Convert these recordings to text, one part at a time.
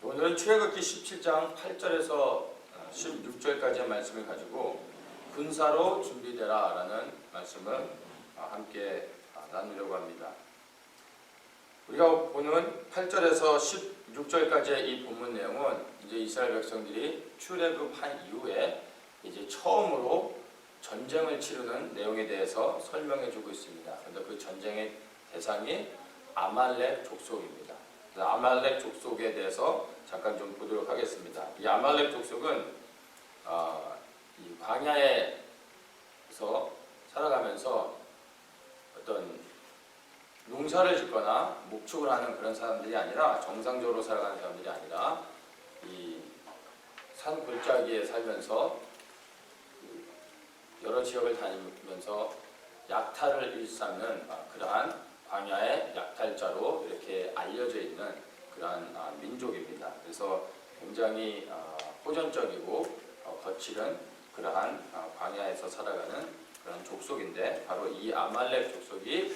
오늘은 출애굽기 17장 8절에서 16절까지의 말씀을 가지고 군사로 준비되라 라는 말씀을 함께 나누려고 합니다. 우리가 보는 8절에서 16절까지의 이 본문 내용은 이제 이스라엘 백성들이 출애굽한 이후에 이제 처음으로 전쟁을 치르는 내용에 대해서 설명해 주고 있습니다. 그런데 그 전쟁의 대상이 아말렉 족속입니다. 아말렉 족속에 대해서 잠깐 좀 보도록 하겠습니다. 이 아말렉 족속은 이 광야에서 살아가면서 어떤 농사를 짓거나 목축을 하는 그런 사람들이 아니라, 정상적으로 살아가는 사람들이 아니라 이 산 골짜기에 살면서 여러 지역을 다니면서 약탈을 일삼는 그러한 광야의 약탈자로 이렇게 알려져 있는 그러한 민족입니다. 그래서 굉장히 호전적이고 거칠은 그러한 광야에서 살아가는 그런 족속인데, 바로 이 아말렉 족속이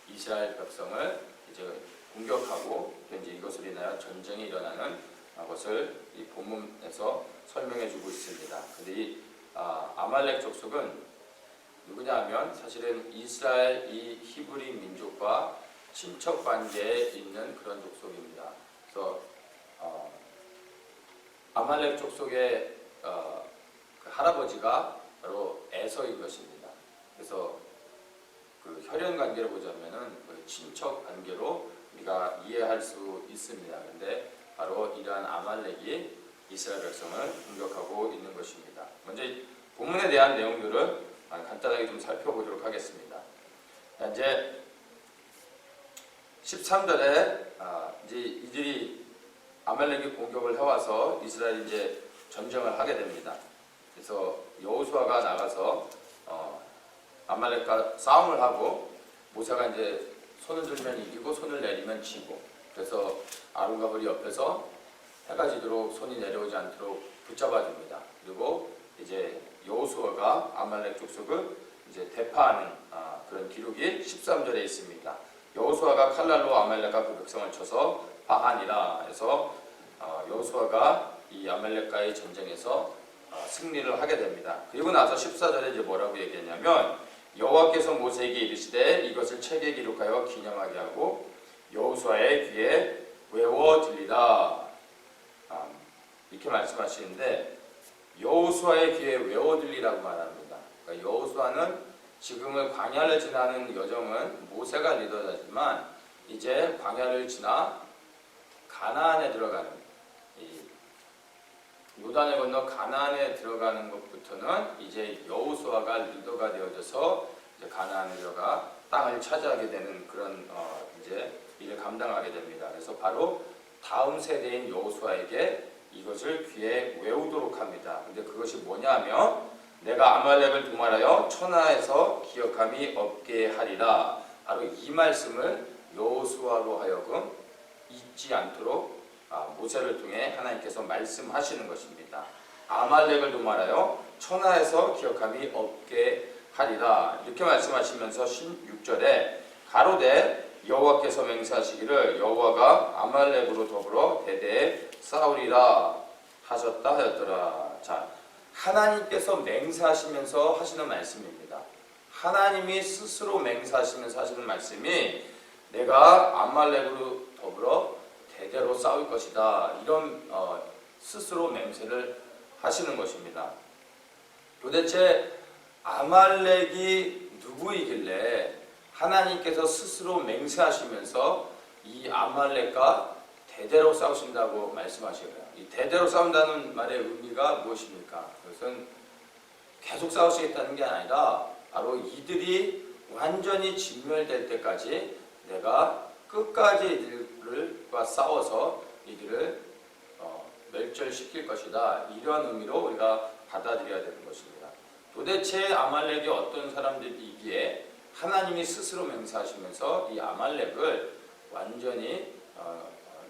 이스라엘 백성을 이제 공격하고 현재 이것으로 인하여 전쟁이 일어나는 것을 이 본문에서 설명해 주고 있습니다. 근데 이 아말렉 족속은 누구냐 하면 사실은 이스라엘 이 히브리 민족과 친척 관계에 있는 그런 족속입니다. 그래서 아말렉 족속의 그 할아버지가 바로 에서인 것입니다. 그래서 그 혈연 관계를 보자면은 그 친척 관계로 우리가 이해할 수 있습니다. 그런데 바로 이러한 아말렉이 이스라엘 백성을 공격하고 있는 것입니다. 먼저 본문에 대한 내용들을 간단하게 좀 살펴보도록 하겠습니다. 이제 13절에 이제 이들이 아말렉이 공격을 해와서 이스라엘이 이제 전쟁을 하게 됩니다. 그래서 여호수아가 나가서 아말렉과 싸움을 하고, 모세가 이제 손을 들면 이기고 손을 내리면 지고, 그래서 아론과 홀이 옆에서 해가 지도록 손이 내려오지 않도록 붙잡아줍니다. 그리고 이제 여호수아가 아말렉 족속을 이제 대파하는 그런 기록이 13절에 있습니다. 여호수아가 칼날로 아말렉과 그 백성을 쳐서 파하니라 해서 여호수아가 이 아말렉과의 전쟁에서 승리를 하게 됩니다. 그리고 나서 14절에 이제 뭐라고 얘기했냐면, 여호와께서 모세에게 이르시되 이것을 책에 기록하여 기념하게 하고 여호수아의 귀에 외워 들리라, 이렇게 말씀하시는데, 여호수아의 귀에 외워 들리라고 말합니다. 그러니까 여호수아는 지금의 광야를 지나는 여정은 모세가 리더자지만 이제 광야를 지나 가나안에 들어가는, 이 요단을 건너 가나안에 들어가는 것부터는 이제 여호수아가 리더가 되어져서 이제 가나안에 들어가 땅을 차지하게 되는 그런 이제 일을 감당하게 됩니다. 그래서 바로 다음 세대인 여호수아에게 이것을 귀에 외우도록 합니다. 근데 그것이 뭐냐면, 내가 아말렉을 도말하여 천하에서 기억함이 없게 하리라. 바로 이 말씀을 여호수아로 하여금 잊지 않도록 모세를 통해 하나님께서 말씀하시는 것입니다. 아말렉을 도말하여 천하에서 기억함이 없게 하리라, 이렇게 말씀하시면서 16절에 가로되 여호와께서 맹세하시기를 여호와가 아말렉으로 더불어 대대에 싸우리라 하셨다 하였더라. 자, 하나님께서 맹세하시면서 하시는 말씀입니다. 하나님이 스스로 맹세하시면서 하시는 말씀이 내가 아말렉으로 더불어 대대로 싸울 것이다, 이런 스스로 맹세를 하시는 것입니다. 도대체 아말렉이 누구이길래 하나님께서 스스로 맹세하시면서 이 아말렉과 대대로 싸우신다고 말씀하시고요. 이 대대로 싸운다는 말의 의미가 무엇입니까? 그것은 계속 싸우시겠다는 게 아니라 바로 이들이 완전히 진멸될 때까지 내가 끝까지 이들과 싸워서 이들을 멸절시킬 것이다, 이런 의미로 우리가 받아들여야 되는 것입니다. 도대체 아말렉이 어떤 사람들이기에 하나님이 스스로 맹세하시면서 이 아말렉을 완전히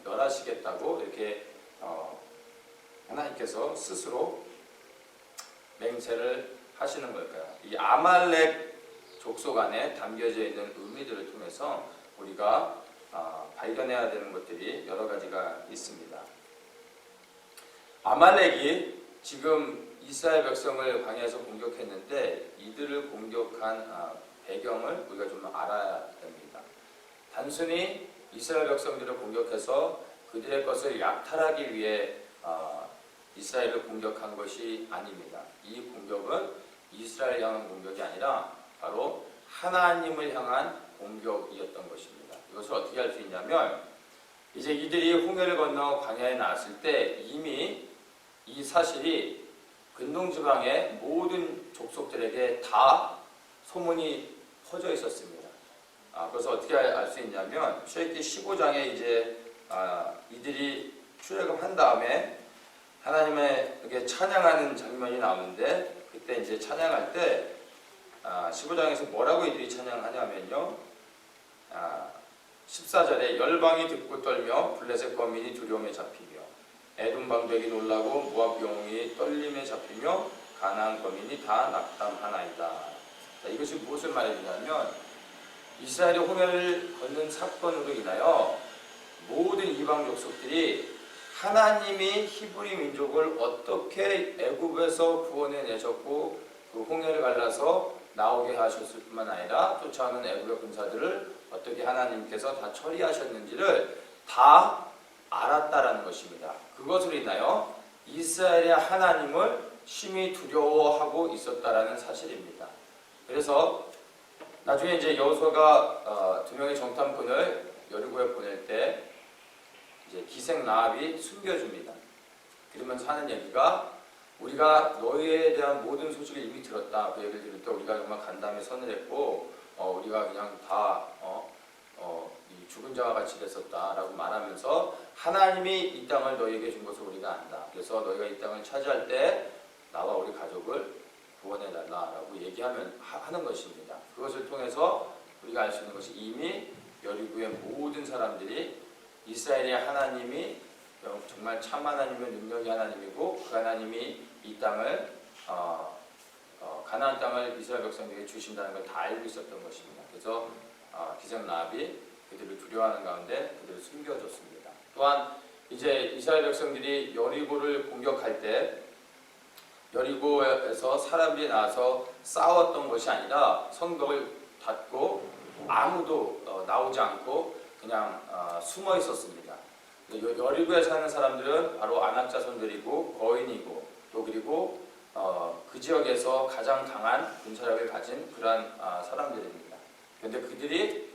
멸하시겠다고 이렇게 하나님께서 스스로 맹세를 하시는 걸까요? 이 아말렉 족속 안에 담겨져 있는 의미들을 통해서 우리가 발견해야 되는 것들이 여러 가지가 있습니다. 아말렉이 지금 이스라엘 백성을 광야에서 공격했는데 이들을 공격한 배경을 우리가 좀 알아야 됩니다. 단순히 이스라엘 백성들을 공격해서 그들의 것을 약탈하기 위해 이스라엘을 공격한 것이 아닙니다. 이 공격은 이스라엘 향한 공격이 아니라 바로 하나님을 향한 공격이었던 것입니다. 이것을 어떻게 알 수 있냐면 이제 이들이 홍해를 건너 광야에 나왔을 때 이미 이 사실이 근동지방의 모든 족속들에게 다 소문이 퍼져 있었습니다. 그래서 어떻게 알 수 있냐면 출애굽기 15장에 이제 이들이 출애굽한 다음에 하나님에게 찬양하는 장면이 나오는데 그때 이제 찬양할 때 15장에서 뭐라고 이들이 찬양하냐면요. 14절에 열방이 듣고 떨며 블레셋 거민이 두려움에 잡히며 에돔 방백이 놀라고 모압 영웅이 떨림에 잡히며 가나안 거민이 다 낙담하나이다. 자, 이것이 무엇을 말해주냐면 이스라엘이 홍해를 걷는 사건으로 인하여 모든 이방 족속들이 하나님이 히브리 민족을 어떻게 애굽에서 구원해 내셨고 그 홍해를 갈라서 나오게 하셨을 뿐만 아니라 쫓아오는 애굽의 군사들을 어떻게 하나님께서 다 처리하셨는지를 다 알았다라는 것입니다. 그것으로 인하여 이스라엘의 하나님을 심히 두려워하고 있었다라는 사실입니다. 그래서 나중에 이제 여호수아가 두 명의 정탐꾼을 여리고에 보낼 때 이제 기생 라합이 숨겨줍니다. 그러면서 하는 얘기가 우리가 너희에 대한 모든 소식을 이미 들었다. 그 얘기를 들을 때 우리가 정말 간담회 선을 했고 우리가 그냥 다 이 죽은 자와 같이 됐었다라고 말하면서 하나님이 이 땅을 너희에게 준 것을 우리가 안다. 그래서 너희가 이 땅을 차지할 때 나와 우리 가족을 구원해달라라고 하는 것입니다. 그것을 통해서 우리가 알 수 있는 것이 이미 여리고의 모든 사람들이 이스라엘의 하나님이 정말 참 하나님의 능력의 하나님이고 그 하나님이 이 땅을 가나안 땅을 이스라엘 백성에게 주신다는 걸 다 알고 있었던 것입니다. 그래서 기생 라합이 그들을 두려워하는 가운데 그들을 숨겨줬습니다. 또한 이제 이스라엘 백성들이 여리고를 공격할 때 여리고에서 사람들이 나와서 싸웠던 것이 아니라 성벽을 닫고 아무도 나오지 않고 그냥 숨어 있었습니다. 여리고에 사는 사람들은 바로 아낙 자손들이고 거인이고 또 그리고 그 지역에서 가장 강한 군사력을 가진 그러한 사람들입니다. 그런데 그들이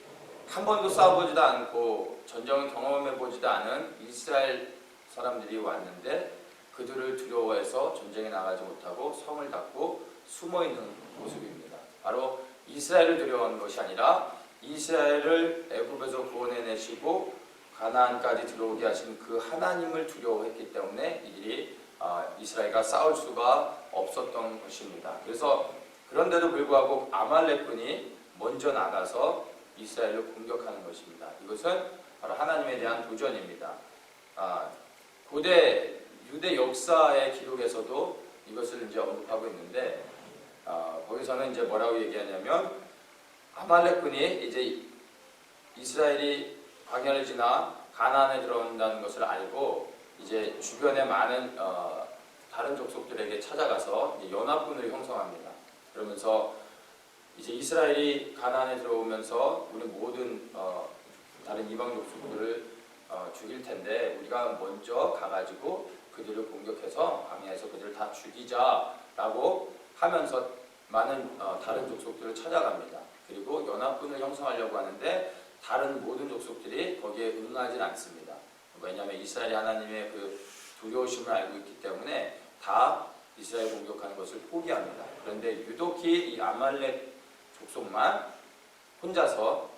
한 번도 싸워보지도 않고 전쟁을 경험해보지도 않은 이스라엘 사람들이 왔는데 그들을 두려워해서 전쟁에 나가지 못하고 성을 닫고 숨어있는 모습입니다. 바로 이스라엘을 두려워하는 것이 아니라 이스라엘을 애굽에서 구원해내시고 가나안까지 들어오게 하신 그 하나님을 두려워했기 때문에 이들이 이스라엘과 싸울 수가 없었던 것입니다. 그래서 그런데도 불구하고 아말렉군이 먼저 나가서 이스라엘을 공격하는 것입니다. 이것은 바로 하나님에 대한 도전입니다. 고대 유대 역사의 기록에서도 이것을 이제 언급하고 있는데 거기서는 이제 뭐라고 얘기하냐면 아말렉군이 이제 이스라엘이 광야를 지나 가나안에 들어온다는 것을 알고 이제 주변에 많은 다른 족속들에게 찾아가서 연합군을 형성합니다. 그러면서 이제 이스라엘이 가나안에 들어오면서 우리 모든 다른 이방 족속들을 죽일 텐데 우리가 먼저 가가지고 그들을 공격해서 광야에서 그들을 다 죽이자라고 하면서 많은 다른 족속들을 찾아갑니다. 그리고 연합군을 형성하려고 하는데 다른 모든 족속들이 거기에 응하지 않습니다. 왜냐하면 이스라엘이 하나님의 그 두려우심을 알고 있기 때문에 다 이스라엘 공격하는 것을 포기합니다. 그런데 유독히 이 아말렉 족속만 혼자서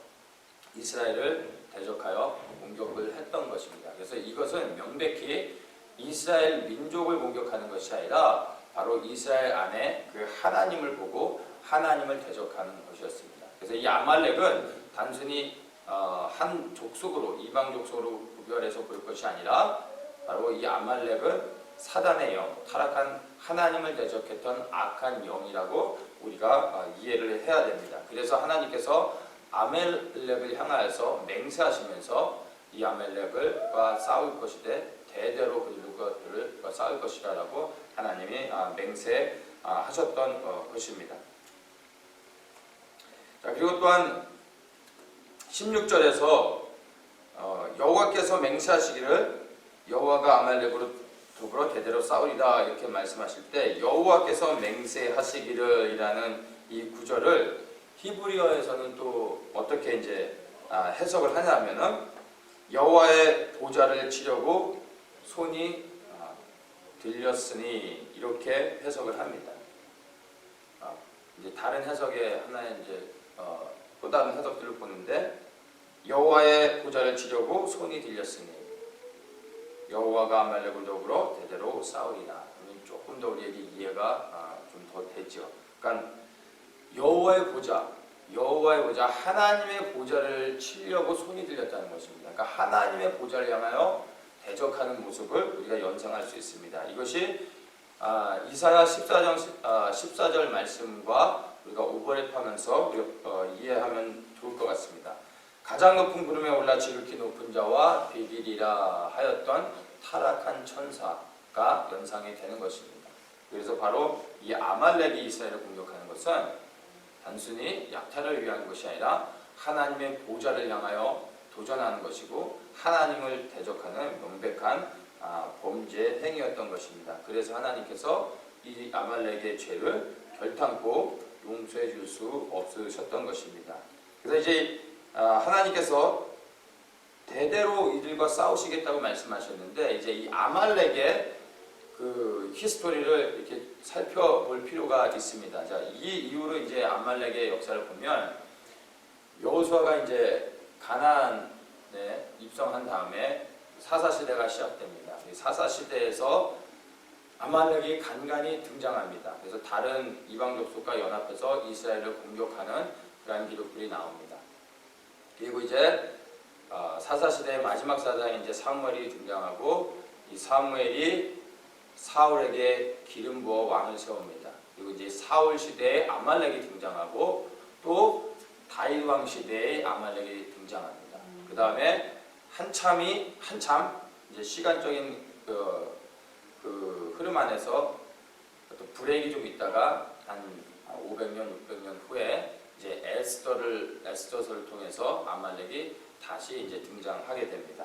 이스라엘을 대적하여 공격을 했던 것입니다. 그래서 이것은 명백히 이스라엘 민족을 공격하는 것이 아니라 바로 이스라엘 안에 그 하나님을 보고 하나님을 대적하는 것이었습니다. 그래서 이 아말렉은 단순히 한 족속으로 이방 족속으로 구별해서 볼 것이 아니라 바로 이 아말렉은 사단의 영, 타락한 하나님을 대적했던 악한 영이라고 우리가 이해를 해야 됩니다. 그래서 하나님께서 아말렉을 향하여서 맹세하시면서 이 아말렉과 싸울 것이되 대대로 그들과 싸울 쌓을 것이라고 하나님이 맹세하셨던 것입니다. 자, 그리고 또한 16절에서 여호와께서 맹세하시기를 여호와가 아말렉으로 더불어 대대로 싸우리라 이렇게 말씀하실 때 여호와께서 맹세하시기를이라는 이 구절을 히브리어에서는 또 어떻게 이제 해석을 하냐면은 여호와의 보좌를 치려고 손이 들렸으니 이렇게 해석을 합니다. 이제 다른 해석에 하나의 이제 또 다른 해석들을 보는데 여호와의 보좌를 치려고 손이 들렸으니 여호와가 아말렉을 더불어 대대로 싸우리라. 조금 더 우리에게 이해가 좀 더 되죠. 그러니까 여호와의 보좌, 하나님의 보좌를 치려고 손이 들렸다는 것입니다. 그러니까 하나님의 보좌를 향하여 대적하는 모습을 우리가 연상할 수 있습니다. 이것이 이사야 14절 말씀과 우리가 오버랩하면서 이해하면 좋을 것 같습니다. 가장 높은 구름에 올라 지극히 높은 자와 비기리라 하였던 타락한 천사가 연상이 되는 것입니다. 그래서 바로 이 아말렉이 이스라엘을 공격하는 것은 단순히 약탈을 위한 것이 아니라 하나님의 보좌를 향하여 도전하는 것이고 하나님을 대적하는 명백한 범죄 행위였던 것입니다. 그래서 하나님께서 이 아말렉의 죄를 결탄코 용서해 줄 수 없으셨던 것입니다. 그래서 이제 하나님께서 대대로 이들과 싸우시겠다고 말씀하셨는데 이제 이 아말렉의 그 히스토리를 이렇게 살펴볼 필요가 있습니다. 자, 이 이후로 이제 아말렉의 역사를 보면 여호수아가 이제 가나안에 입성한 다음에 사사시대가 시작됩니다. 이 사사시대에서 아말렉이 간간히 등장합니다. 그래서 다른 이방 족속과 연합해서 이스라엘을 공격하는 그런 기록들이 나옵니다. 그리고 이제 사사시대의 마지막 사장인 이제 사무엘이 등장하고 이 사무엘이 사울에게 기름 부어 왕을 세웁니다. 그리고 이제 사울 시대에 아말렉이 등장하고 또 다윗 왕 시대에 아말렉이 등장합니다. 그 다음에 한참 이제 시간적인 그 흐름 안에서 또 브레이크 좀 있다가 한 500년, 600년 후에 이제 에스더서를 통해서 아말렉이 다시 이제 등장하게 됩니다.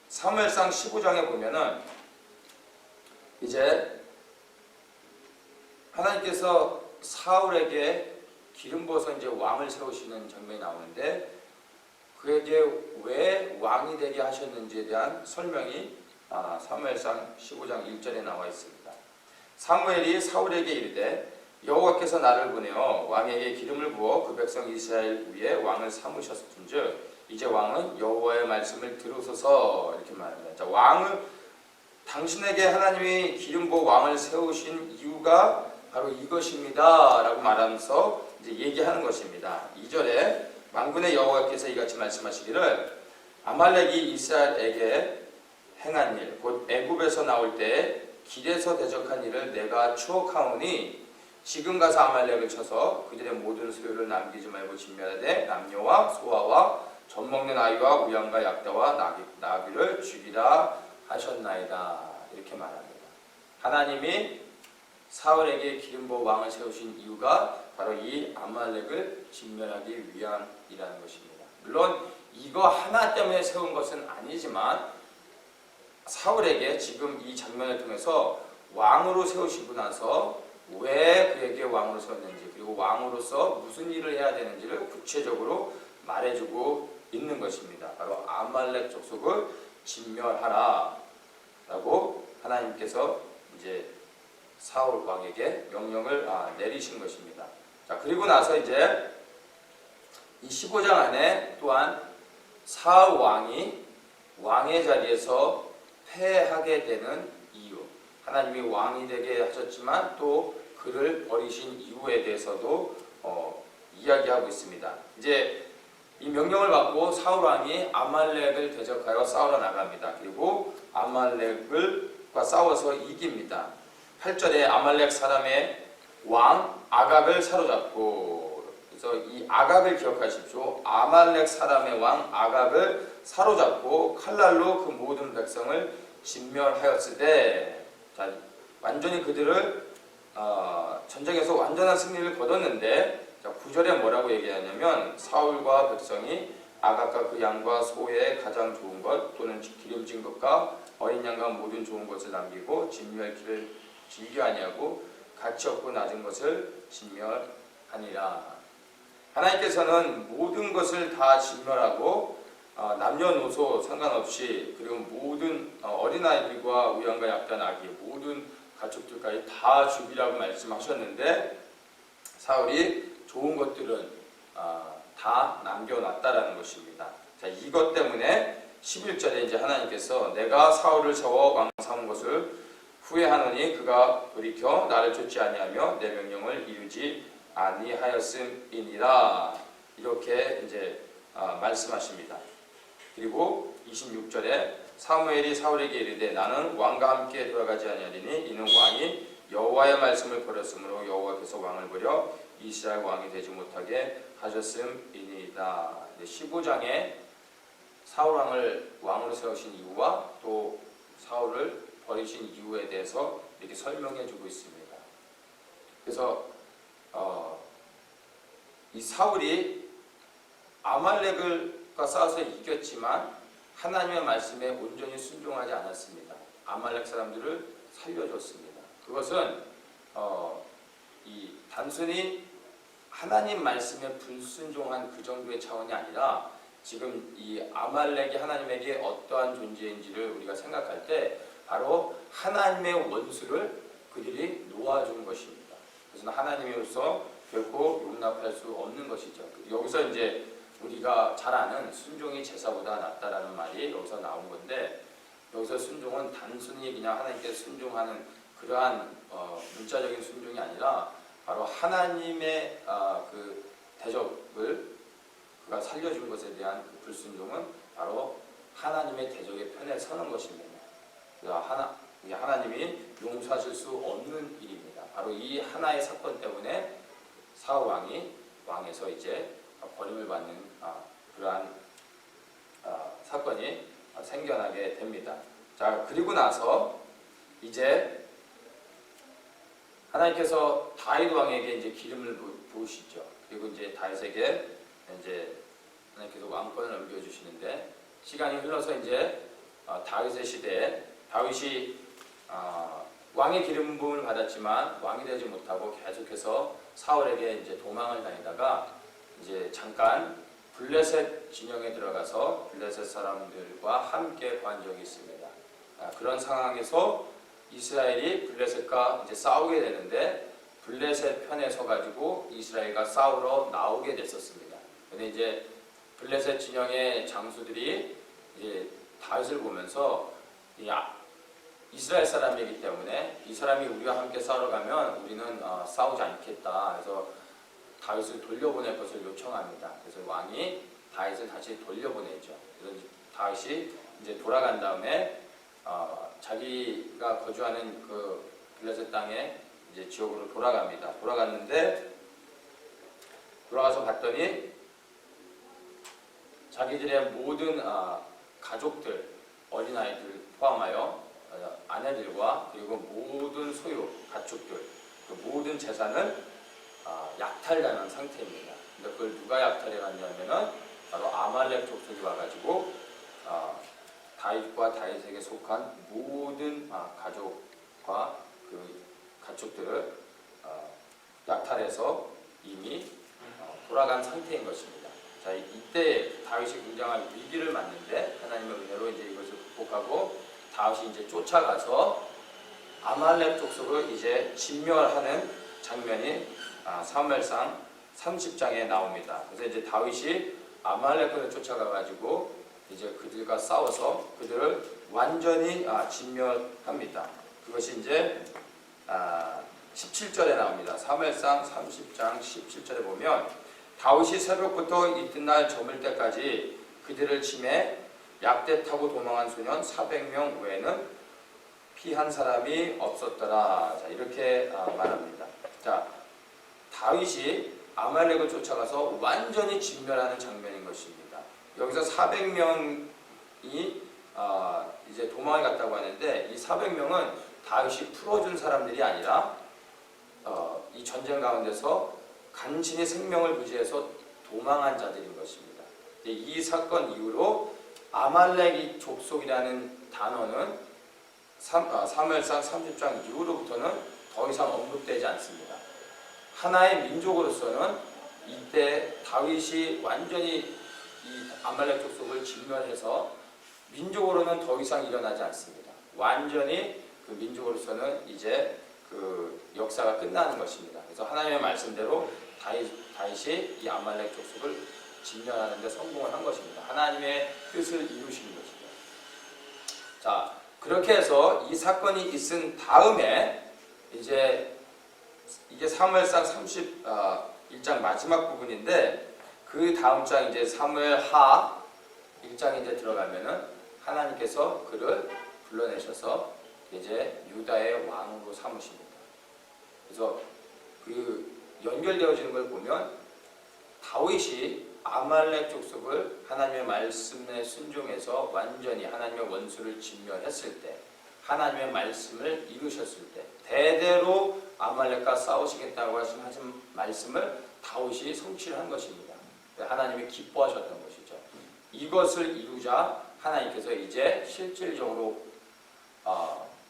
사무엘상 15장에 보면은 이제 하나님께서 사울에게 기름 부어서 이제 왕을 세우시는 장면이 나오는데 그에게 왜 왕이 되게 하셨는지에 대한 설명이 사무엘상 15장 1절에 나와 있습니다. 사무엘이 사울에게 이르되 여호와께서 나를 보내어 왕에게 기름을 부어 그 백성 이스라엘 위에 왕을 삼으셨은즉 이제 왕은 여호와의 말씀을 들으소서 이렇게 말합니다. 자, 당신에게 하나님이 기름 부어 왕을 세우신 이유가 바로 이것입니다 라고 말하면서 이제 얘기하는 것입니다. 2절에 만군의 여호와께서 이같이 말씀하시기를 아말렉이 이스라엘에게 행한 일 곧 애굽에서 나올 때 길에서 대적한 일을 내가 추억하오니 지금 가서 아말렉을 쳐서 그들의 모든 소유를 남기지 말고 진멸하되 남녀와 소아와 젖먹는 아이와 우양과 약다와 나귀를 죽이라 하셨나이다 이렇게 말합니다. 하나님이 사울에게 기름 부어 왕을 세우신 이유가 바로 이 아말렉을 진멸하기 위함이라는 것입니다. 물론 이거 하나 때문에 세운 것은 아니지만 사울에게 지금 이 장면을 통해서 왕으로 세우시고 나서 왜 그에게 왕으로 세웠는지 그리고 왕으로서 무슨 일을 해야 되는지를 구체적으로 말해주고 있는 것입니다. 바로 아말렉 족속을 진멸하라 라고 하나님께서 이제 사울 왕에게 명령을 내리신 것입니다. 자, 그리고 나서 이제 이 15장 안에 또한 사울 왕이 왕의 자리에서 패하게 되는 이유, 하나님이 왕이 되게 하셨지만 또 그를 버리신 이유에 대해서도 이야기하고 있습니다. 이제 이 명령을 받고 사울 왕이 아말렉을 대적하여 싸우러 나갑니다. 그리고 아말렉과 싸워서 이깁니다. 8절에 아말렉 사람의 왕 아각을 사로잡고 그래서 이 아각을 기억하십시오. 아말렉 사람의 왕 아각을 사로잡고 칼날로 그 모든 백성을 진멸하였을 때, 자, 완전히 그들을 전쟁에서 완전한 승리를 거뒀는데, 자, 9절에 뭐라고 얘기하냐면 사울과 백성이 아각과 그 양과 소의 가장 좋은 것 또는 기름진 것과 어린 양과 모든 좋은 것을 남기고 진멸기를 즐겨 아니하고 가치 없고 낮은 것을 진멸하니라. 하나님께서는 모든 것을 다 진멸하고 남녀노소 상관없이, 그리고 모든 어린아이들과 우양과 약단 아기 모든 가축들까지 다 죽이라고 말씀하셨는데, 사울이 좋은 것들은 다 남겨놨다라는 것입니다. 자, 이것 때문에 11절에 이제 하나님께서 내가 사울을 세워 왕 삼은 것을 후회하노니 그가 돌이켜 나를 쫓지 아니하며 내 명령을 이루지 아니하였음이니라, 이렇게 이제 말씀하십니다. 그리고 26절에 사무엘이 사울에게 이르되 나는 왕과 함께 돌아가지 아니하리니 이는 왕이 여호와의 말씀을 버렸으므로 여호와께서 왕을 버려 이스라엘 왕이 되지 못하게 하셨음이니이다. 15장에 사울 왕을 왕으로 세우신 이유와 또 사울을 버리신 이유에 대해서 이렇게 설명해 주고 있습니다. 그래서 이 사울이 아말렉과 싸워서 이겼지만 하나님의 말씀에 온전히 순종하지 않았습니다. 아말렉 사람들을 살려줬습니다. 그것은 이 단순히 하나님 말씀에 불순종한 그 정도의 차원이 아니라, 지금 이 아말렉이 하나님에게 어떠한 존재인지를 우리가 생각할 때 바로 하나님의 원수를 그들이 놓아준 것입니다. 그래서 하나님으로서 결코 용납할 수 없는 것이죠. 여기서 이제 우리가 잘 아는 순종이 제사보다 낫다라는 말이 여기서 나온 건데, 여기서 순종은 단순히 그냥 하나님께 순종하는 그러한 문자적인 순종이 아니라 바로 하나님의 그 대적을 그가 살려준 것에 대한 그 불순종은 바로 하나님의 대적의 편에 서는 것입니다. 하나님이 용서하실 수 없는 일입니다. 바로 이 하나의 사건 때문에 사울 왕이 왕에서 이제 버림을 받는 그러한 사건이 생겨나게 됩니다. 자, 그리고 나서 이제 하나님께서 다윗 왕에게 이제 기름을 부으시죠. 그리고 이제 다윗에게 이제 하나님께서 왕권을 넘겨주시는데, 시간이 흘러서 이제 다윗의 시대에 다윗이 왕의 기름 부음을 받았지만 왕이 되지 못하고 계속해서 사울에게 이제 도망을 다니다가 이제 잠깐 블레셋 진영에 들어가서 블레셋 사람들과 함께 간 적이 있습니다. 그런 상황에서 이스라엘이 블레셋과 이제 싸우게 되는데, 블레셋 편에 서 가지고 이스라엘과 싸우러 나오게 됐었습니다. 근데 이제 블레셋 진영의 장수들이 이제 다윗을 보면서 이스라엘 사람이기 때문에 이 사람이 우리와 함께 싸우러 가면 우리는 싸우지 않겠다. 그래서 다윗을 돌려보낼 것을 요청합니다. 그래서 왕이 다윗을 다시 돌려보내죠. 그래서 다윗이 이제 돌아간 다음에 자기가 거주하는 그 블레셋 땅에 이제 지역으로 돌아갑니다. 돌아갔는데 돌아가서 봤더니 자기들의 모든 가족들, 어린아이들 포함하여 아내들과 그리고 모든 소유, 가축들, 그 모든 재산을 약탈당한 상태입니다. 근데 그걸 누가 약탈해 갔냐면은 바로 아말렉 족속이 와가지고 다윗과 다윗에게 속한 모든 가족과 그 가축들을 약탈해서 이미 돌아간 상태인 것입니다. 자, 이때 다윗이 굉장한 위기를 맞는데 하나님의 은혜로 이제 이것을 극복하고 다윗이 이제 쫓아가서 아말렉 족속을 이제 진멸하는 장면이 사무엘상 30장에 나옵니다. 그래서 이제 다윗이 아말렉을 쫓아가가지고 이제 그들과 싸워서 그들을 완전히 진멸합니다. 그것이 이제 17절에 나옵니다. 사무엘상 30장 17절에 보면 다윗이 새벽부터 이튿날 저물 때까지 그들을 치매 약대 타고 도망한 소년 400명 외에는 피한 사람이 없었더라. 자, 이렇게 말합니다. 자, 다윗이 아말렉을 쫓아가서 완전히 진멸하는 장면인 것입니다. 여기서 400명이 이제 도망을 갔다고 하는데 이 400명은 다윗이 풀어준 사람들이 아니라 이 전쟁 가운데서 간신히 생명을 부지해서 도망한 자들인 것입니다. 이 사건 이후로 아말렉 족속이라는 단어는 사무엘상 30장 이후로부터는 더 이상 언급되지 않습니다. 하나의 민족으로서는 이때 다윗이 완전히 이 아말렉 족속을 진멸해서 민족으로는 더 이상 일어나지 않습니다. 완전히 그 민족으로서는 이제 그 역사가 끝나는 것입니다. 그래서 하나님의 말씀대로 다윗이 이 아말렉 족속을 진멸하는 데 성공을 한 것입니다. 하나님의 뜻을 이루시는 것이죠. 자, 그렇게 해서 이 사건이 있은 다음에 이제 이게 사무엘상 31장 마지막 부분인데 그 다음 장 이제 사무엘하 1장에 이제 들어가면은 하나님께서 그를 불러내셔서 이제 유다의 왕으로 삼으십니다. 그래서 그 연결되어지는 걸 보면 다윗이 아말렉 족속을 하나님의 말씀에 순종해서 완전히 하나님의 원수를 진멸했을 때, 하나님의 말씀을 이루셨을 때, 대대로 아말렉과 싸우시겠다고 하신 말씀을 다윗이 성취를 한 것입니다. 하나님이 기뻐하셨던 것이죠. 이것을 이루자 하나님께서 이제 실질적으로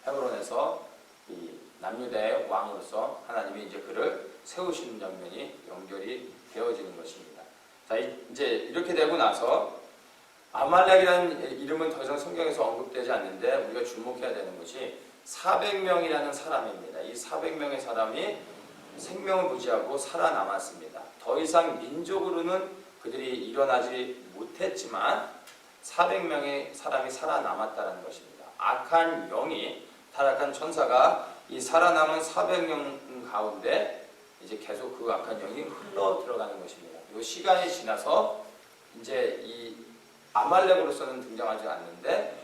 헤브론에서 이 남유다의 왕으로서 하나님이 이제 그를 세우시는 장면이 연결이 되어지는 것입니다. 자, 이제 이렇게 되고 나서 아말렉이라는 이름은 더 이상 성경에서 언급되지 않는데 우리가 주목해야 되는 것이 400명이라는 사람입니다. 이 400명의 사람이 생명을 부지하고 살아남았습니다. 더 이상 민족으로는 그들이 일어나지 못했지만 400명의 사람이 살아남았다는 것입니다. 악한 영이, 타락한 천사가 이 살아남은 400명 가운데 이제 계속 그 악한 영이 흘러 들어가는 것입니다. 그리고 시간이 지나서 이제 이 아말렉으로서는 등장하지 않는데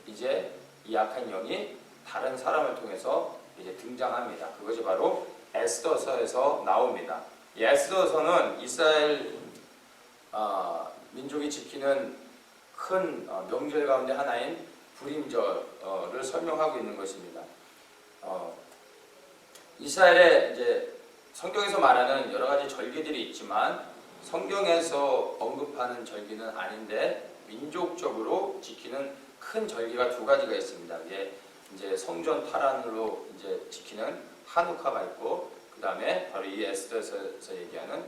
이제 이 악한 영이 다른 사람을 통해서 이제 등장합니다. 그것이 바로 에스더서에서 나옵니다. 이 에스더서는 이스라엘 민족이 지키는 큰 명절 가운데 하나인 불임절을 설명하고 있는 것입니다. 이스라엘에 이제 성경에서 말하는 여러 가지 절기들이 있지만 성경에서 언급하는 절기는 아닌데 민족적으로 지키는 큰 절기가 두 가지가 있습니다. 이게 이제 성전 탈환으로 이제 지키는 하누카가 있고 그 다음에 바로 이 에스더에서 얘기하는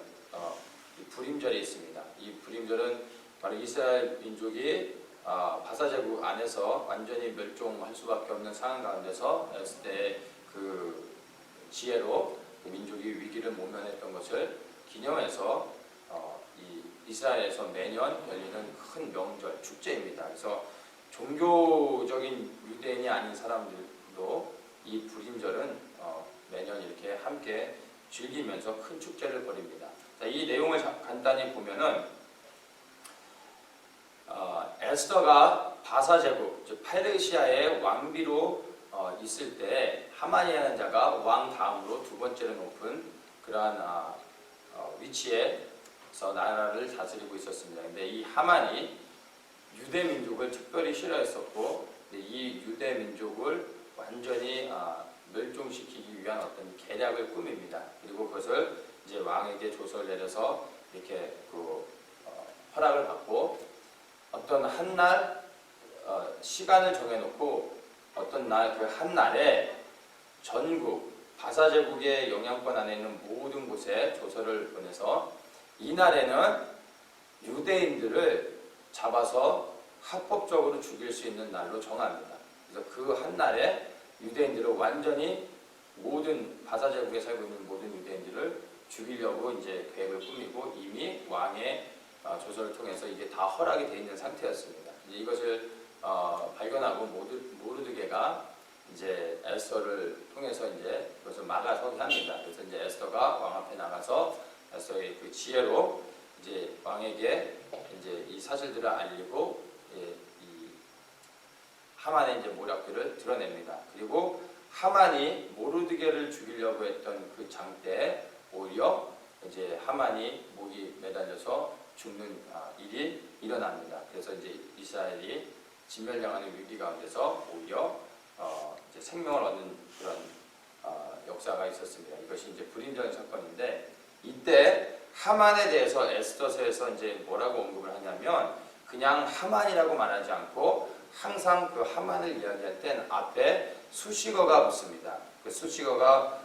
이 불임절이 있습니다. 이 불임절은 바로 이스라엘 민족이 바사제국 안에서 완전히 멸종할 수밖에 없는 상황 가운데서 에스더의 그 지혜로 민족이 위기를 모면했던 것을 기념해서 이 이스라엘에서 매년 열리는 큰 명절, 축제입니다. 그래서 종교적인 유대인이 아닌 사람들도 이 불임절은 매년 이렇게 함께 즐기면서 큰 축제를 벌입니다. 자, 이 내용을 간단히 보면은 에스더가 바사제국, 즉 페르시아의 왕비로 있을 때 하만이라는 자가 왕 다음으로 두 번째로 높은 그러한 위치에서 나라를 다스리고 있었습니다. 근데 이 하만이 유대 민족을 특별히 싫어했었고, 이 유대 민족을 완전히 멸종시키기 위한 어떤 계략을 꾸밉니다. 그리고 그것을 이제 왕에게 조서를 내려서 이렇게 허락을 받고 어떤 한 날 시간을 정해놓고 어떤 날 그 한 날에 전국 바사제국의 영향권 안에 있는 모든 곳에 조서를 보내서 이 날에는 유대인들을 잡아서 합법적으로 죽일 수 있는 날로 정합니다. 그래서 그 한 날에 유대인들을 완전히 모든 바사제국에 살고 있는 모든 유대인들을 죽이려고 이제 계획을 꾸미고 이미 왕의 조서를 통해서 이게 다 허락이 되어 있는 상태였습니다. 이것을 발견하고 모르드게가 이제 에스더를 통해서 이제 그것을 막아서게 합니다. 그래서 이제 에스더가 왕 앞에 나가서 에스더의 그 지혜로 이제 왕에게 이제 이 사실들을 알리고 이 하만의 이제 모략들을 드러냅니다. 그리고 하만이 모르드게를 죽이려고 했던 그 장때 오히려 이제 하만이 목이 매달려서 죽는 일이 일어납니다. 그래서 이제 이스라엘이 진멸당하는 위기 가운데서 오히려 이제 생명을 얻는 그런 역사가 있었습니다. 이것이 이제 불임적인 사건인데, 이때 하만에 대해서 에스더서에서 이제 뭐라고 언급을 하냐면, 그냥 하만이라고 말하지 않고 항상 그 하만을 이야기할 땐 앞에 수식어가 붙습니다. 그 수식어가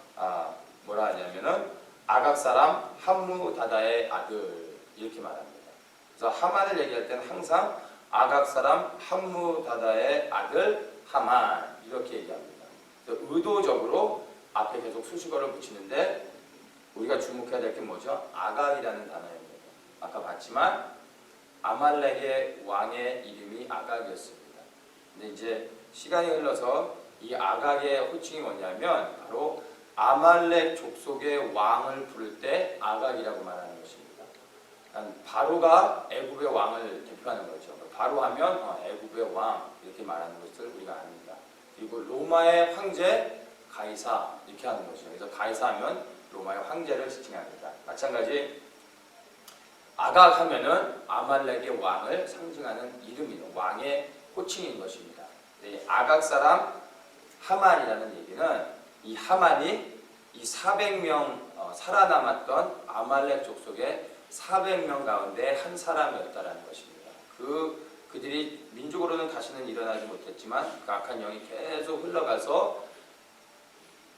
뭐라 하냐면은 아각 사람 함무다다의 아들, 이렇게 말합니다. 그래서 하만을 얘기할 때는 항상 아각 사람 함무다다의 아들 하만, 이렇게 얘기합니다. 의도적으로 앞에 계속 수식어를 붙이는데, 우리가 주목해야 될 게 뭐죠? 아각이라는 단어입니다. 아까 봤지만 아말렉의 왕의 이름이 아각이었습니다. 근데 이제 시간이 흘러서 이 아각의 호칭이 뭐냐면 바로 아말렉 족속의 왕을 부를 때 아각이라고 말하는 것입니다. 바로가 애굽의 왕을 대표하는 거죠. 바로 하면 애굽의 왕, 이렇게 말하는 것을 우리가 압니다. 그리고 로마의 황제 가이사, 이렇게 하는 거죠. 그래서 가이사 하면 로마의 황제를 지칭합니다. 마찬가지 아각 하면은 아말렉의 왕을 상징하는 이름이죠. 왕의 호칭인 것입니다. 아각 사람 하만이라는 얘기는 이 하만이 이 400명 살아남았던 아말렉 족속의 400명 가운데 한 사람이었다라는 것입니다. 그들이 민족으로는 다시는 일어나지 못했지만 그 악한 영이 계속 흘러가서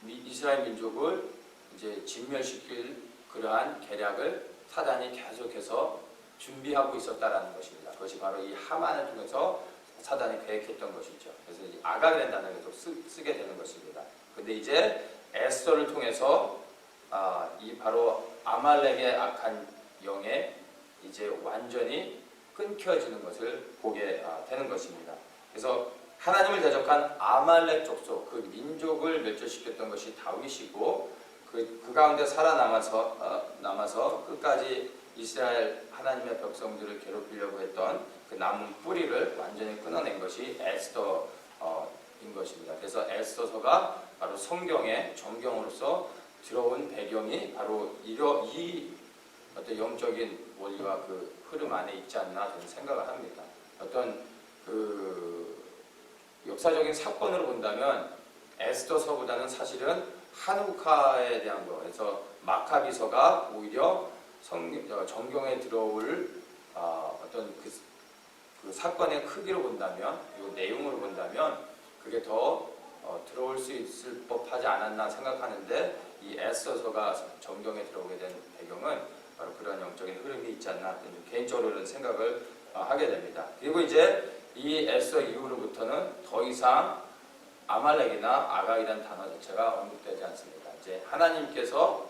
이스라엘 민족을 이제 진멸시킬 그러한 계략을 사단이 계속해서 준비하고 있었다라는 것입니다. 그것이 바로 이 하만을 통해서 사단이 계획했던 것이죠. 그래서 이 아각이라는 단어를 계속 쓰게 되는 것입니다. 근데 이제 에스더를 통해서 이 바로 아말렉의 악한 영에 이제 완전히 끊겨지는 것을 보게 되는 것입니다. 그래서 하나님을 대적한 아말렉 족속, 그 민족을 멸절시켰던 것이 다윗이고, 그 가운데 남아서 끝까지 이스라엘 하나님의 백성들을 괴롭히려고 했던 그 남은 뿌리를 완전히 끊어낸 것이 에스더인 것입니다. 그래서 에스더서가 바로 성경의 정경으로서 들어온 배경이 바로 이 어떤 영적인 원리와 그 흐름 안에 있지 않나 저는 생각을 합니다. 어떤 그 역사적인 사건으로 본다면 에스더서보다는 사실은 한우카에 대한 거, 그래서 마카비서가 오히려 정경에 들어올 어떤 그 사건의 크기로 본다면, 이 내용으로 본다면 그게 더 들어올 수 있을 법하지 않았나 생각하는데, 이 에스더서가 정경에 들어오게 된 배경은 바로 그런 영적인 흐름이 있지 않나 개인적으로는 생각을 하게 됩니다. 그리고 이제 이 에스더 이후로부터는 더 이상 아말렉이나 아각이라는 단어 자체가 언급되지 않습니다. 이제 하나님께서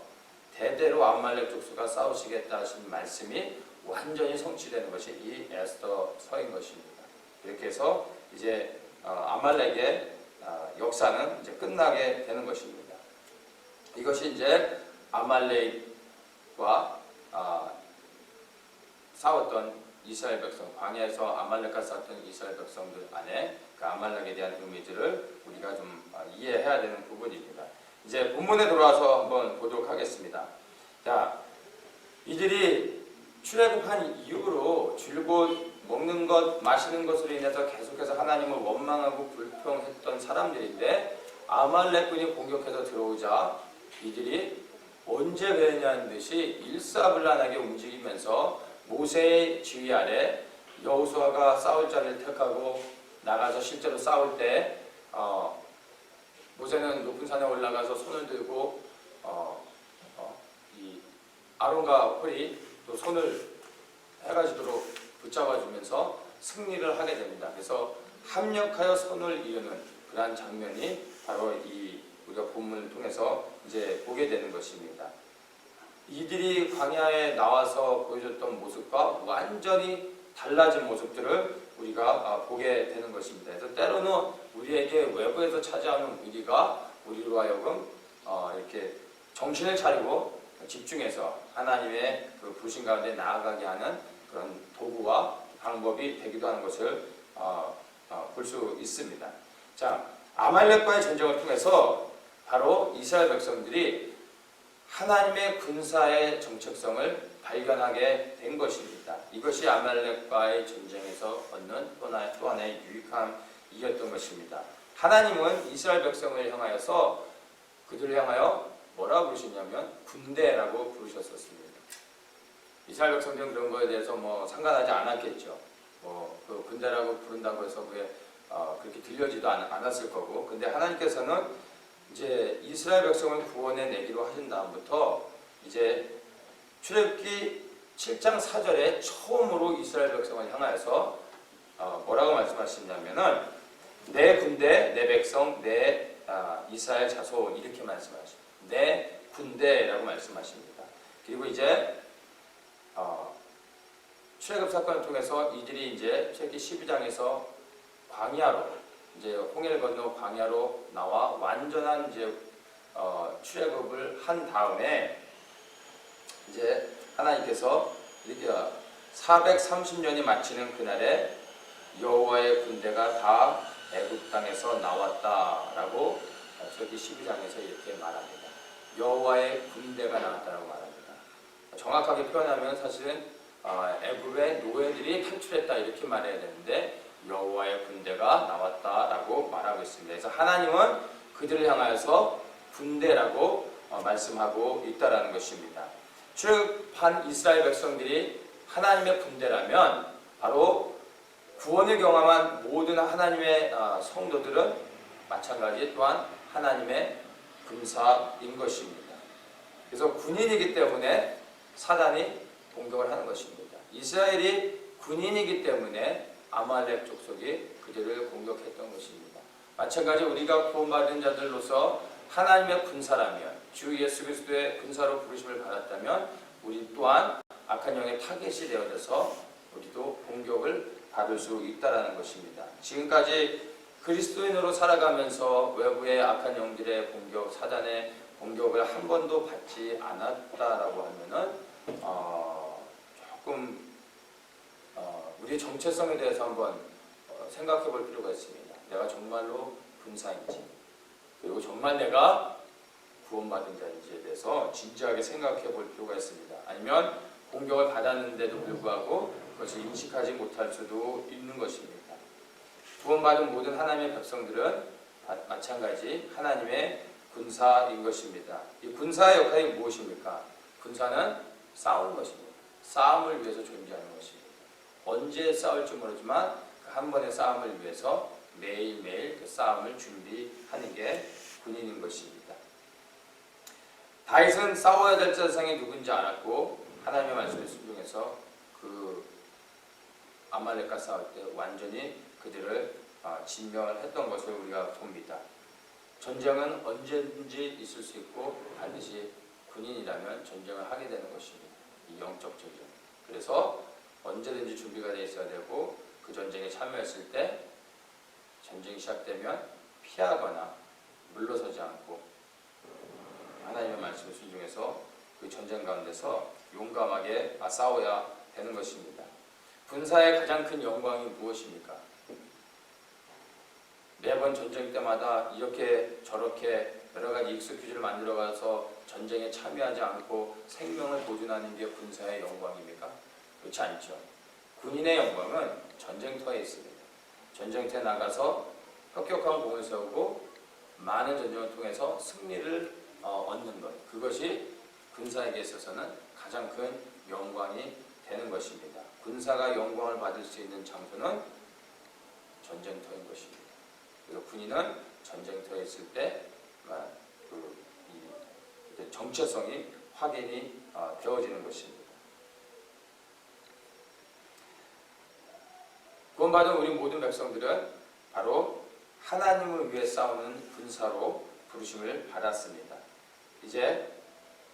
대대로 아말렉 족속과 싸우시겠다 하신 말씀이 완전히 성취되는 것이 이 에스더서인 것입니다. 이렇게 해서 이제 아말렉의 역사는 이제 끝나게 되는 것입니다. 이것이 이제 아말렉과 싸웠던 이스라엘 백성, 광야에서 아말렉과 싸웠던 이스라엘 백성들 안에 그 아말렉에 대한 의미들을 우리가 좀 이해해야 되는 부분입니다. 이제 본문에 돌아와서 한번 보도록 하겠습니다. 자, 이들이 출애굽한 이후로 줄곧 먹는 것, 마시는 것으로 인해서 계속해서 하나님을 원망하고 불평했던 사람들인데, 아말렉군이 공격해서 들어오자 이들이 언제 그랬냐는 듯이 일사불란하게 움직이면서 모세의 지휘 아래 여호수아가 싸울 자를 택하고 나가서 실제로 싸울 때 모세는 높은 산에 올라가서 손을 들고 이 아론과 홀이 또 손을 해가지도록 붙잡아주면서 승리를 하게 됩니다. 그래서 합력하여 손을 이루는 그러한 장면이 바로 이 우리가 본문을 통해서 이제 보게 되는 것입니다. 이들이 광야에 나와서 보여줬던 모습과 완전히 달라진 모습들을 우리가 보게 되는 것입니다. 그래서 때로는 우리에게 외부에서 찾아오는 위기가 우리로 하여금 이렇게 정신을 차리고 집중해서 하나님의 그 부신 가운데 나아가게 하는 그런 도구와 방법이 되기도 하는 것을 볼 수 있습니다. 자, 아말렉과의 전쟁을 통해서 바로 이스라엘 백성들이 하나님의 군사의 정체성을 발견하게 된 것입니다. 이것이 아말렉과의 전쟁에서 얻는 또 하나의 유익함이었던 것입니다. 하나님은 이스라엘 백성을 향하여서 그들을 향하여 뭐라고 부르시냐면 군대라고 부르셨었습니다. 이스라엘 백성들은 그런 거에 대해서 상관하지 않았겠죠. 그 군대라고 부른다고 해서 그게 그렇게 들려지도 않았을 거고. 근데 하나님께서는 이제 이스라엘 백성을 구원해 내기로 하신 다음부터 이제 출애굽기 7장 4절에 처음으로 이스라엘 백성을 향하여서 뭐라고 말씀하시냐면은 내 군대, 내 백성, 내 이스라엘 자손 이렇게 말씀하십니다. 내 군대라고 말씀하십니다. 그리고 이제 출애굽 사건을 통해서 이들이 이제 출애굽기 12장에서 광야로 이제 홍해를 건너 광야로 나와 완전한 이제 출애굽을 한 다음에 이제 하나님께서 이렇게 430년이 마치는 그날에 여호와의 군대가 다 애굽 땅에서 나왔다라고 출애굽기 12장에서 이렇게 말합니다. 여호와의 군대가 나왔다라고 말합니다. 정확하게 표현하면 사실은 애굽의 노예들이 탈출했다 이렇게 말해야 되는데 여호와의 군대가 나왔다라고 말하고 있습니다. 그래서 하나님은 그들을 향하여서 군대라고 말씀하고 있다라는 것입니다. 출애굽한 이스라엘 백성들이 하나님의 군대라면 바로 구원을 경험한 모든 하나님의 성도들은 마찬가지 또한 하나님의 군사인 것입니다. 그래서 군인이기 때문에 사단이 공격을 하는 것입니다. 이스라엘이 군인이기 때문에 아말렉 족속이 그들을 공격했던 것입니다. 마찬가지 우리가 구원받은 자들로서 하나님의 군사라면 주 예수 그리스도의 군사로 부르심을 받았다면 우리 또한 악한 영의 타겟이 되어져서 우리도 공격을 받을 수 있다는 것입니다. 지금까지 그리스도인으로 살아가면서 외부의 악한 영들의 공격, 사단의 공격을 한 번도 받지 않았다라고 하면은 조금 우리의 정체성에 대해서 한번 생각해 볼 필요가 있습니다. 내가 정말로 군사인지, 그리고 정말 내가 구원받은 자인지에 대해서 진지하게 생각해 볼 필요가 있습니다. 아니면 공격을 받았는데도 불구하고 그것을 인식하지 못할 수도 있는 것입니다. 구원받은 모든 하나님의 백성들은 마찬가지 하나님의 군사인 것입니다. 이 군사의 역할이 무엇입니까? 군사는 싸우는 것입니다. 싸움을 위해서 존재하는 것입니다. 언제 싸울지 모르지만 그 한 번의 싸움을 위해서 매일매일 그 싸움을 준비하는 게 군인인 것입니다. 다윗은 싸워야 될 대상이 누군지 알았고 하나님의 말씀을 순종해서 그 아말렉과 싸울 때 완전히 그들을 진멸을 했던 것을 우리가 봅니다. 전쟁은 언제든지 있을 수 있고 반드시 군인이라면 전쟁을 하게 되는 것입니다. 이 영적 전쟁. 그래서 언제든지 준비가 되어 있어야 되고 그 전쟁에 참여했을 때 전쟁이 시작되면 피하거나 물러서지 않고 하나님의 말씀을 순종해서 그 전쟁 가운데서 용감하게 싸워야 되는 것입니다. 군사의 가장 큰 영광이 무엇입니까? 매번 전쟁 때마다 이렇게 저렇게 여러 가지 익스큐즈를 만들어가서 전쟁에 참여하지 않고 생명을 보존하는 게 군사의 영광입니까? 그렇지 않죠. 군인의 영광은 전쟁터에 있습니다. 전쟁터에 나가서 혁혁한 공을 세우고 많은 전쟁을 통해서 승리를 얻는 것. 그것이 군사에게 있어서는 가장 큰 영광이 되는 것입니다. 군사가 영광을 받을 수 있는 장소는 전쟁터인 것입니다. 그래서 군인은 전쟁터에 있을 때 정체성이 확인이 되어지는 것입니다. 구원받은 우리 모든 백성들은 바로 하나님을 위해 싸우는 군사로 부르심을 받았습니다. 이제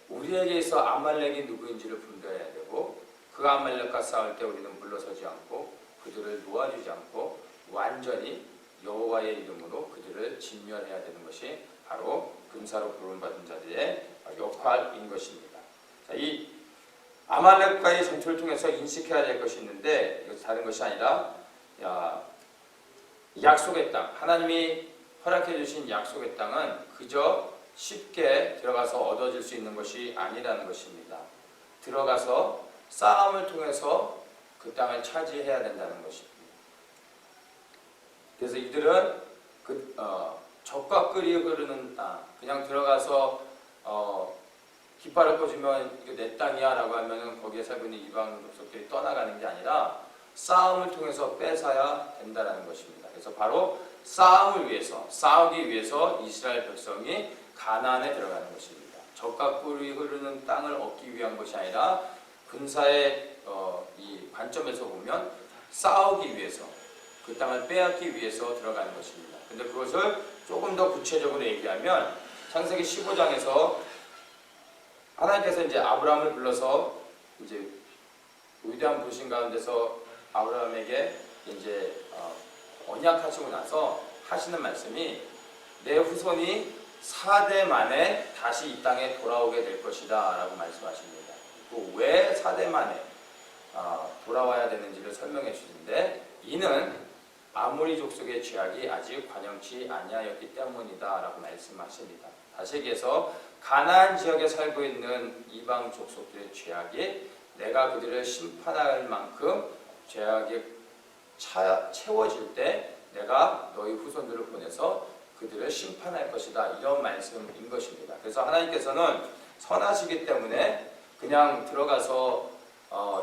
우리에게 있어 아말렉이 누구인지를 분별해야 되고 그 아말렉과 싸울 때 우리는 물러서지 않고 그들을 놓아주지 않고 완전히 여호와의 이름으로 그들을 진멸해야 되는 것이 바로 군사로 부름받은 자들의 역할인 것입니다. 자, 이 아말렉과의 전투를 통해서 인식해야 될 것이 있는데 이것은 다른 것이 아니라 약속의 땅, 하나님이 허락해 주신 약속의 땅은 그저 쉽게 들어가서 얻어질 수 있는 것이 아니라는 것입니다. 들어가서 싸움을 통해서 그 땅을 차지해야 된다는 것입니다. 그래서 이들은 적과 끓이 흐르는 땅, 그냥 들어가서 깃발을 꽂으면 이게 내 땅이야 라고 하면 거기에 살고 있는 이방 족속들이 떠나가는 게 아니라 싸움을 통해서 뺏어야 된다는 것입니다. 그래서 바로 싸우기 위해서 이스라엘 백성이 가나안에 들어가는 것입니다. 적과 꿀이 흐르는 땅을 얻기 위한 것이 아니라 군사의 이 관점에서 보면 싸우기 위해서, 그 땅을 빼앗기 위해서 들어가는 것입니다. 근데 그것을 조금 더 구체적으로 얘기하면 창세기 15장에서 하나님께서 이제 아브라함을 불러서 이제 위대한 부르심 가운데서 아브라함에게 이제 언약하시고 나서 하시는 말씀이 내 후손이 4대 만에 다시 이 땅에 돌아오게 될 것이다 라고 말씀하십니다. 왜 4대 만에 돌아와야 되는지를 설명해 주시는데, 이는 아모리 족속의 죄악이 아직 관영치 아니하였기 때문이다 라고 말씀하십니다. 다시 얘기해서 가나안 지역에 살고 있는 이방 족속들의 죄악이 내가 그들을 심판할 만큼 죄악이 채워질 때 내가 너희 후손들을 보내서 그들을 심판할 것이다, 이런 말씀인 것입니다. 그래서 하나님께서는 선하시기 때문에 그냥 들어가서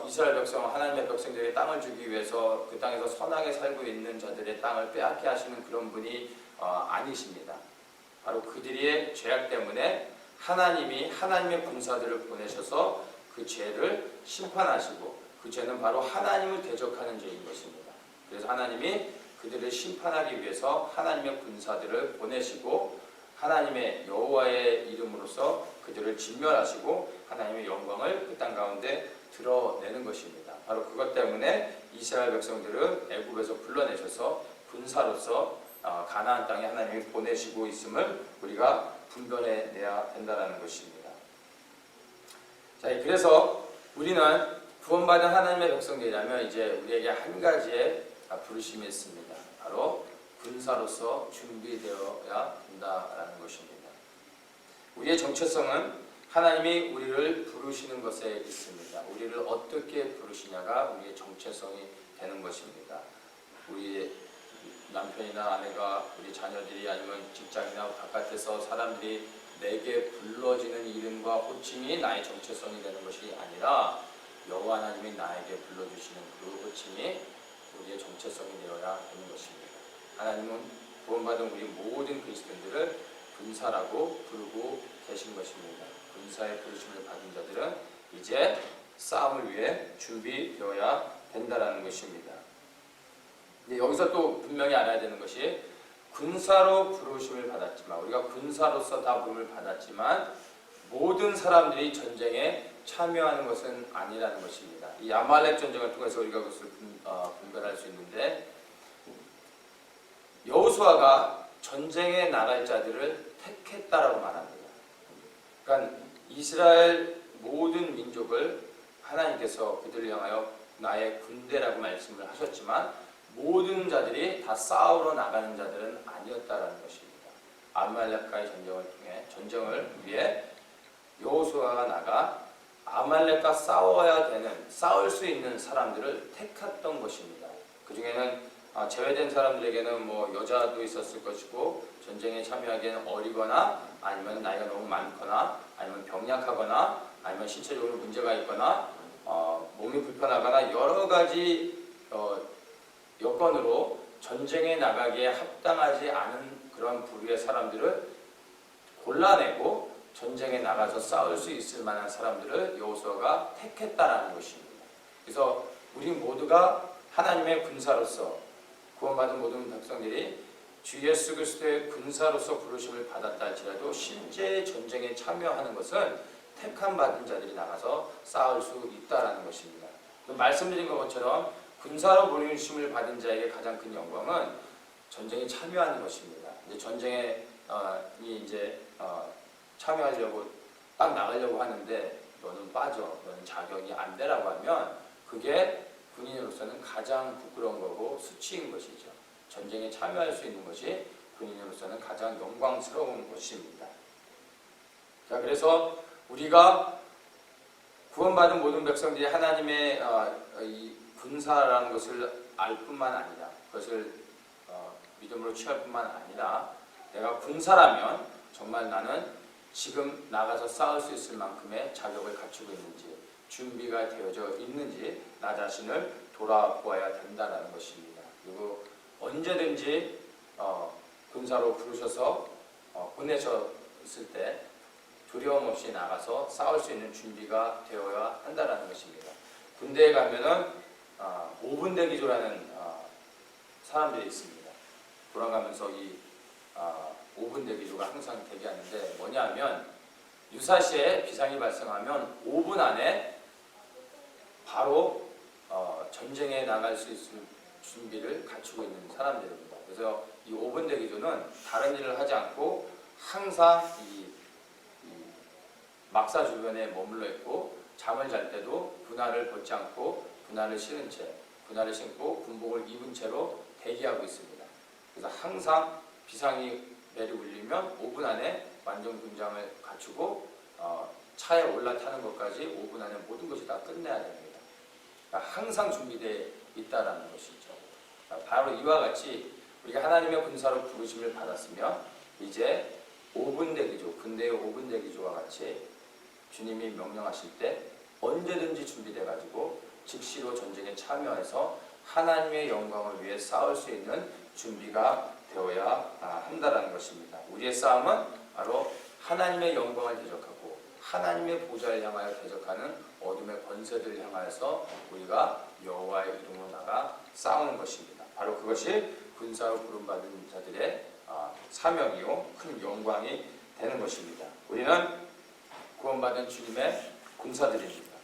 이스라엘 백성, 하나님의 백성들의 땅을 주기 위해서 그 땅에서 선하게 살고 있는 자들의 땅을 빼앗게 하시는 그런 분이 아니십니다. 바로 그들의 죄악 때문에 하나님이 하나님의 군사들을 보내셔서 그 죄를 심판하시고, 그 죄는 바로 하나님을 대적하는 죄인 것입니다. 그래서 하나님이 그들을 심판하기 위해서 하나님의 군사들을 보내시고 하나님의 여호와의 이름으로서 그들을 진멸하시고 하나님의 영광을 그 땅 가운데 드러내는 것입니다. 바로 그것 때문에 이스라엘 백성들을 애굽에서 불러내셔서 군사로서 가나안 땅에 하나님이 보내시고 있음을 우리가 분별해내야 된다는 것입니다. 자, 그래서 우리는 구원받은 하나님의 백성들이라면 이제 우리에게 한 가지의 부르심이 있습니다. 바로 군사로서 준비되어야 된다라는 것입니다. 우리의 정체성은 하나님이 우리를 부르시는 것에 있습니다. 우리를 어떻게 부르시냐가 우리의 정체성이 되는 것입니다. 우리 남편이나 아내가, 우리 자녀들이, 아니면 직장이나 바깥에서 사람들이 내게 불러지는 이름과 호칭이 나의 정체성이 되는 것이 아니라 여호와 하나님이 나에게 불러주시는 그 호칭이 우리의 정체성이 되어야 되는 것입니다. 하나님은 구원받은 우리 모든 그리스도인들을 군사라고 부르고 계신 것입니다. 군사의 부르심을 받은 자들은 이제 싸움을 위해 준비되어야 된다는 것입니다. 근데 여기서 또 분명히 알아야 되는 것이, 군사로 부르심을 받았지만, 우리가 군사로서 다 부름을 받았지만 모든 사람들이 전쟁에 참여하는 것은 아니라는 것입니다. 이 아말렉 전쟁을 통해서 우리가 그것을 분별할 수 있는데, 여호수아가 전쟁에 나갈 자들을 택했다라고 말합니다. 그러니까 이스라엘 모든 민족을 하나님께서 그들을 향하여 나의 군대라고 말씀을 하셨지만 모든 자들이 다 싸우러 나가는 자들은 아니었다라는 것입니다. 아말렉과의 전쟁을 위해 여호수아가 나가 아말렉과 싸울 수 있는 사람들을 택했던 것입니다. 그 중에는 제외된 사람들에게는 뭐 여자도 있었을 것이고, 전쟁에 참여하기에는 어리거나 아니면 나이가 너무 많거나 아니면 병약하거나 아니면 신체적으로 문제가 있거나 몸이 불편하거나 여러 가지 여건으로 전쟁에 나가기에 합당하지 않은 그런 부류의 사람들을 골라내고 전쟁에 나가서 싸울 수 있을 만한 사람들을 여호수아가 택했다라는 것입니다. 그래서 우리 모두가 하나님의 군사로서, 구원받은 모든 백성들이 주 예수 그리스도의 군사로서 부르심을 받았다 할지라도 실제 전쟁에 참여하는 것은 택함 받은 자들이 나가서 싸울 수 있다라는 것입니다. 말씀드린 것처럼 군사로 부르심을 받은 자에게 가장 큰 영광은 전쟁에 참여하는 것입니다. 이제 전쟁에 참여하려고 딱 나가려고 하는데 너는 빠져, 너는 자격이 안 되라고 하면 그게 군인으로서는 가장 부끄러운 거고 수치인 것이죠. 전쟁에 참여할 수 있는 것이 군인으로서는 가장 영광스러운 것입니다. 자, 그래서 우리가 구원받은 모든 백성들이 하나님의 이 군사라는 것을 알 뿐만 아니라 그것을 믿음으로 취할 뿐만 아니라 내가 군사라면 정말 나는 지금 나가서 싸울 수 있을 만큼의 자격을 갖추고 있는지 준비가 되어져 있는지 나 자신을 돌아보아야 된다는 것입니다. 그리고 언제든지 군사로 부르셔서 보내셨을 때 두려움 없이 나가서 싸울 수 있는 준비가 되어야 한다는 것입니다. 군대에 가면은 5분 대기조라는 사람들이 있습니다. 돌아가면서 이 5분 대기조가 항상 대기하는데 뭐냐면 유사시에 비상이 발생하면 5분 안에 바로 전쟁에 나갈 수 있을 준비를 갖추고 있는 사람들입니다. 그래서 이 5분 대기조는 다른 일을 하지 않고 항상 이 막사 주변에 머물러 있고 잠을 잘 때도 군화를 벗지 않고 군화를 신고 군복을 입은 채로 대기하고 있습니다. 그래서 항상 비상이 벨이 울리면 5분 안에 완전 군장을 갖추고 차에 올라타는 것까지 5분 안에 모든 것이 다 끝내야 됩니다. 그러니까 항상 준비되어 있다는 것이죠. 바로 이와 같이 우리가 하나님의 군사로 부르심을 받았으면 이제 5분 대기조, 군대의 5분 대기조와 같이 주님이 명령하실 때 언제든지 준비돼 가지고 즉시로 전쟁에 참여해서 하나님의 영광을 위해 싸울 수 있는 준비가 되어야 한다는 것입니다. 우리의 싸움은 바로 하나님의 영광을 대적하고 하나님의 보좌를 향하여 대적하는 어둠의 권세들을 향하여서 우리가 여호와의 이름으로 나가 싸우는 것입니다. 바로 그것이 군사로 부름받은 자들의 사명이요 큰 영광이 되는 것입니다. 우리는 구원받은 주님의 군사들입니다.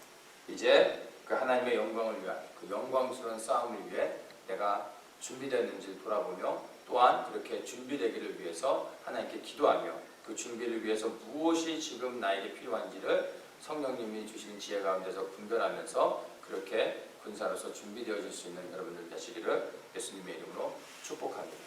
이제 그 하나님의 영광을 위한 그 영광스러운 싸움을 위해 내가 준비됐는지를 돌아보며 또한 그렇게 준비되기를 위해서 하나님께 기도하며 그 준비를 위해서 무엇이 지금 나에게 필요한지를 성령님이 주시는 지혜 가운데서 분별하면서 그렇게 군사로서 준비되어질 수 있는 여러분들 되시기를 예수님의 이름으로 축복합니다.